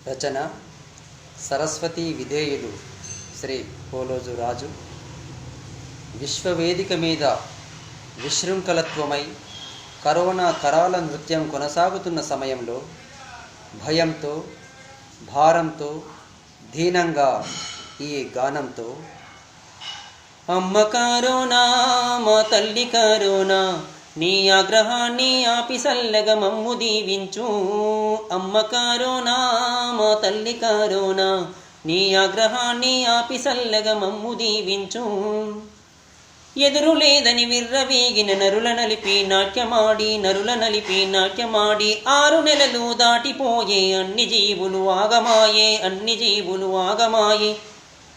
రచన సరస్వతి విధేయులు శ్రీ పోలోజు రాజు. విశ్వవేదిక మీద విశృంఖలత్వమై కరోనా కరాల నృత్యం కొనసాగుతున్న సమయంలో భయంతో, భారంతో, దీనంగా ఈ గానంతో అమ్మ కరోనా, మా తల్లి కరోనా, నీ ఆగ్రహాన్ని ఆపి సల్లగ మమ్ము దీవించు. అమ్మ కరోనా, మా తల్లి కరోనా, నీ ఆగ్రహాన్ని ఆపి సల్లగ మమ్ము దీవించు. ఎదురు లేదని విర్రవీగిన నరుల నలిపి నాట్యమాడి 6 నెలలు దాటిపోయే అన్ని జీవులు ఆగమాయే.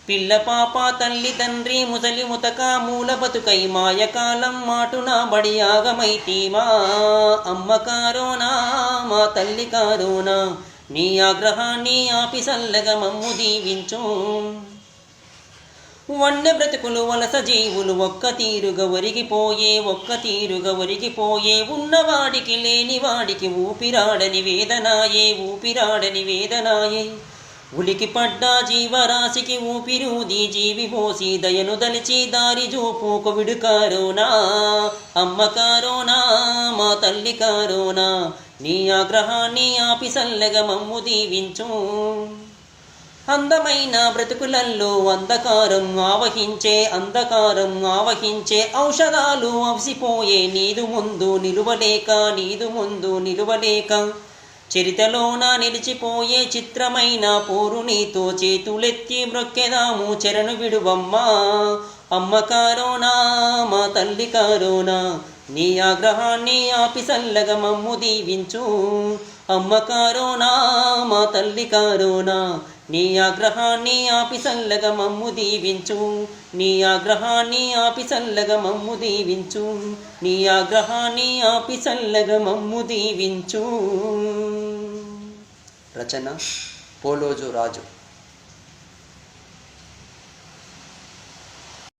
పిల్ల పాప తల్లి తండ్రి ముసలి ముతక మూల బతుకై మాయకాలం మాటున బడి ఆగమైతీమా. అమ్మ కరోనా, మా తల్లి కరోనా, నీ ఆగ్రహాన్ని ఆపి సల్లగ మమ్ము దీవించు. వన్నె బ్రతుకులు వలస జీవులు ఒక్క తీరుగా ఒరిగిపోయే ఉన్నవాడికి లేనివాడికి ఊపిరాడని వేదనాయే. ఉలికి పడ్డ జీవరాశికి ఊపిరూది జీవి పోసి దయను దలిచి దారి చూపు కోవిడ్ కరోనా. అమ్మ కరోనా, మా తల్లి కరోనా, నీ ఆగ్రహాన్ని ఆపి సల్లగ మమ్ము దీవించు. అందమైన బ్రతుకులల్లో అంధకారం ఆవహించే ఔషధాలు అవసిపోయే నీదు ముందు నిలువలేక చరితలోన నిలిచిపోయే చిత్రమైన పోరు నీతో చేతులెత్తి మ్రొక్కెదాము చెరను విడువమ్మా. అమ్మ కరోనా, మా తల్లి కరోనా, నీ ఆగ్రహాన్ని ఆపి సల్లగ మమ్ము దీవించు. అమ్మ కరోనా, మా తల్లి కరోనా, నీ ఆగ్రహాన్ని ఆపి సల్లగ మమ్ము దీవించు. నీ ఆగ్రహాన్ని ఆపి సల్లగ మమ్ము దీవించు. నీ ఆగ్రహాన్ని ఆపి సల్లగ మమ్ము దీవించు. రచన పోలోజు రాజు.